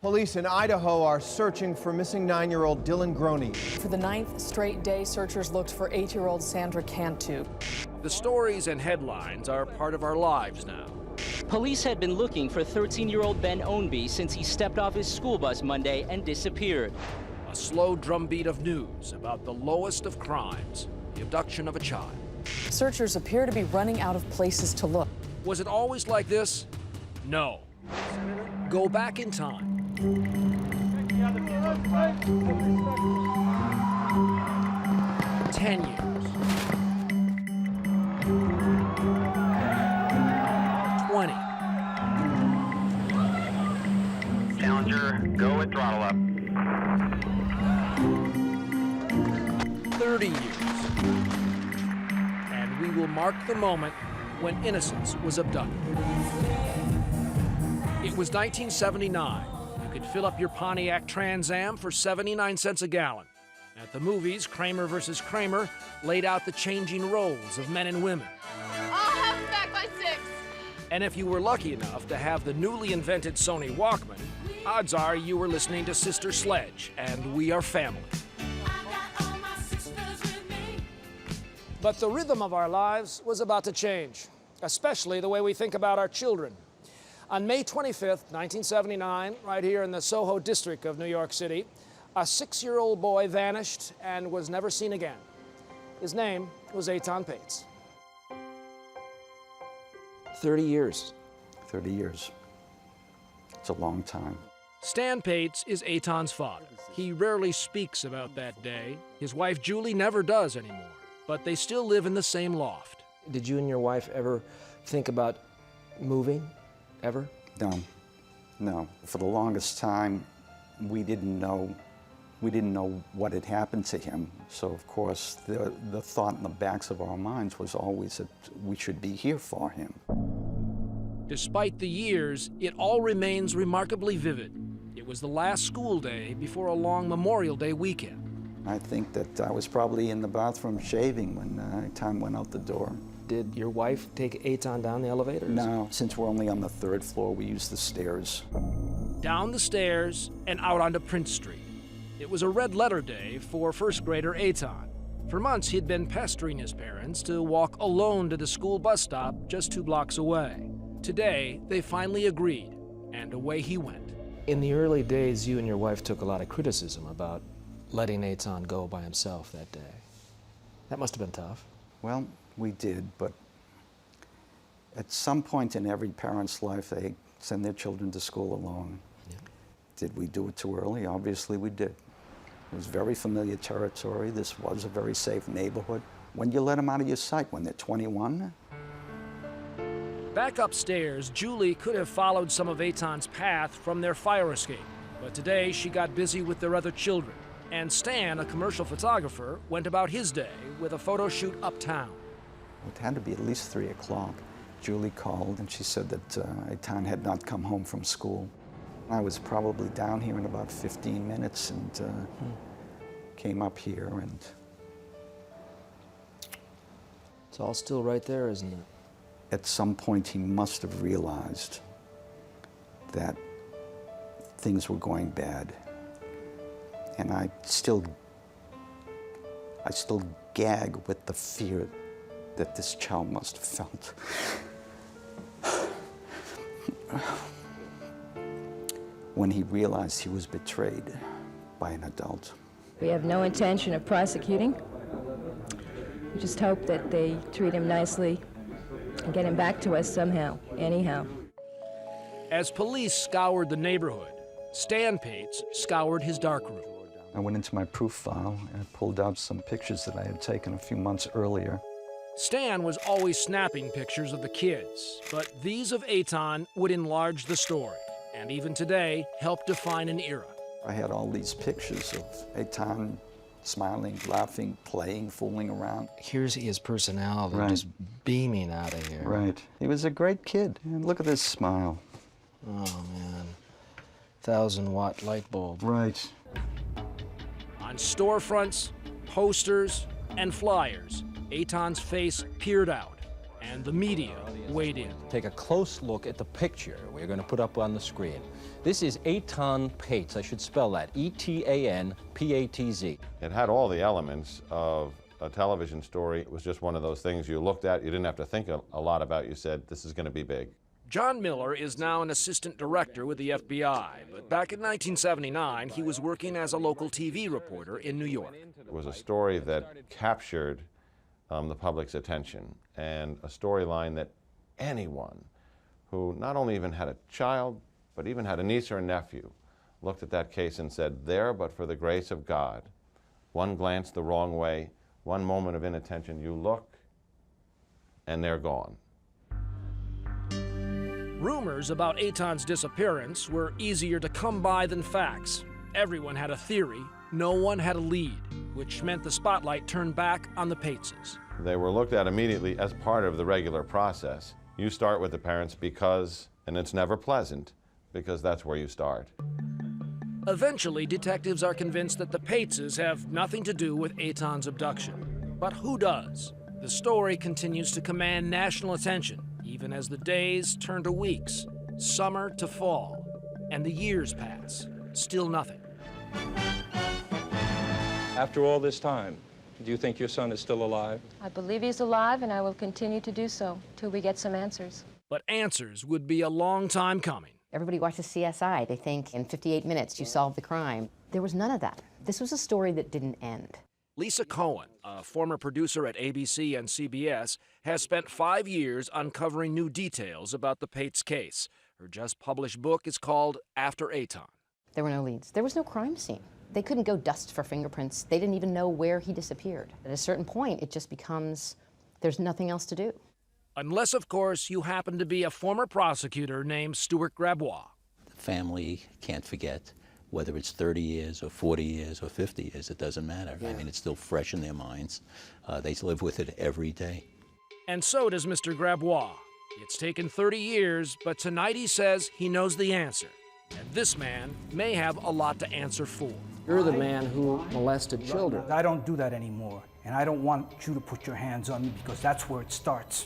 Police in Idaho are searching for missing 9-year-old Dylan Groney. For the 9th straight day, searchers looked for 8-year-old Sandra Cantu. The stories and headlines are part of our lives now. Police had been looking for 13-year-old Ben Ownby since he stepped off his school bus Monday and disappeared. A slow drumbeat of news about the lowest of crimes, the abduction of a child. Searchers appear to be running out of places to look. Was it always like this? No. Go back in time. 10 years. 20. Challenger, go at throttle up. 30 years. And we will mark the moment when innocence was abducted. It was 1979. You could fill up your Pontiac Trans Am for 79 cents a gallon. At the movies, Kramer versus Kramer laid out the changing roles of men and women. I'll have him back by 6. And if you were lucky enough to have the newly invented Sony Walkman, odds are you were listening to Sister Sledge and We Are Family. But the rhythm of our lives was about to change, especially the way we think about our children. On May 25th, 1979, right here in the Soho district of New York City, a 6-year-old boy vanished and was never seen again. His name was Etan Patz. 30 years. 30 years. It's a long time. Stan Patz is Etan's father. He rarely speaks about that day. His wife Julie never does anymore, but they still live in the same loft. Did you and your wife ever think about moving? Ever? No, no. For the longest time, we didn't know what had happened to him. So of course, the thought in the backs of our minds was always that we should be here for him. Despite the years, it all remains remarkably vivid. It was the last school day before a long Memorial Day weekend. I think that I was probably in the bathroom shaving when Etan went out the door. Did your wife take Etan down the elevators? No, since we're only on the 3rd floor, we use the stairs. Down the stairs and out onto Prince Street. It was a red-letter day for first grader Etan. For months, he'd been pestering his parents to walk alone to the school bus stop just 2 blocks away. Today, they finally agreed, and away he went. In the early days, you and your wife took a lot of criticism about letting Etan go by himself that day. That must have been tough. Well, we did, but at some point in every parent's life, they send their children to school alone. Yeah. Did we do it too early? Obviously we did. It was very familiar territory. This was a very safe neighborhood. When you let them out of your sight, when they're 21? Back upstairs, Julie could have followed some of Etan's path from their fire escape, but today she got busy with their other children. And Stan, a commercial photographer, went about his day with a photo shoot uptown. It had to be at least 3 o'clock. Julie called and she said that Etan had not come home from school. I was probably down here in about 15 minutes and came up here and... It's all still right there, isn't it? At some point he must have realized that things were going bad. And I still gag with the fear that this child must have felt. When he realized he was betrayed by an adult. We have no intention of prosecuting. We just hope that they treat him nicely and get him back to us somehow, anyhow. As police scoured the neighborhood, Stan Patz scoured his darkroom. I went into my proof file and pulled out some pictures that I had taken a few months earlier. Stan was always snapping pictures of the kids, but these of Etan would enlarge the story, and even today, help define an era. I had all these pictures of Etan smiling, laughing, playing, fooling around. Here's his personality, right, just beaming out of here. Right. He was a great kid. And look at this smile. Oh, man. 1,000-watt light bulb. Right. On storefronts, posters, and flyers, Etan's face peered out, and the media weighed in. Take a close look at the picture we're going to put up on the screen. This is Etan Patz. I should spell that, E-T-A-N-P-A-T-Z. It had all the elements of a television story. It was just one of those things you looked at, you didn't have to think a lot about. You said, this is going to be big. John Miller is now an assistant director with the FBI, but back in 1979, he was working as a local TV reporter in New York. It was a story that captured the public's attention, and a storyline that anyone who not only even had a child, but even had a niece or a nephew, looked at that case and said, there but for the grace of God, one glance the wrong way, one moment of inattention, you look, and they're gone. Rumors about Etan's disappearance were easier to come by than facts. Everyone had a theory, no one had a lead, which meant the spotlight turned back on the Patzes. They were looked at immediately as part of the regular process. You start with the parents because, and it's never pleasant, because that's where you start. Eventually, detectives are convinced that the Patzes have nothing to do with Etan's abduction. But who does? The story continues to command national attention, even as the days turn to weeks, summer to fall, and the years pass. Still nothing. After all this time, do you think your son is still alive? I believe he's alive, and I will continue to do so till we get some answers. But answers would be a long time coming. Everybody watches CSI. They think in 58 minutes you solve the crime. There was none of that. This was a story that didn't end. Lisa Cohen, a former producer at ABC and CBS, has spent 5 years uncovering new details about the Patz case. Her just-published book is called After Etan. There were no leads. There was no crime scene. They couldn't go dust for fingerprints. They didn't even know where he disappeared. At a certain point, it just becomes, there's nothing else to do. Unless, of course, you happen to be a former prosecutor named Stuart Grabois. The family can't forget. Whether it's 30 years or 40 years or 50 years, it doesn't matter. Yeah. I mean, it's still fresh in their minds. They live with it every day. And so does Mr. Grabois. It's taken 30 years, but tonight he says he knows the answer. And this man may have a lot to answer for. You're the man who molested children. I don't do that anymore, and I don't want you to put your hands on me because that's where it starts.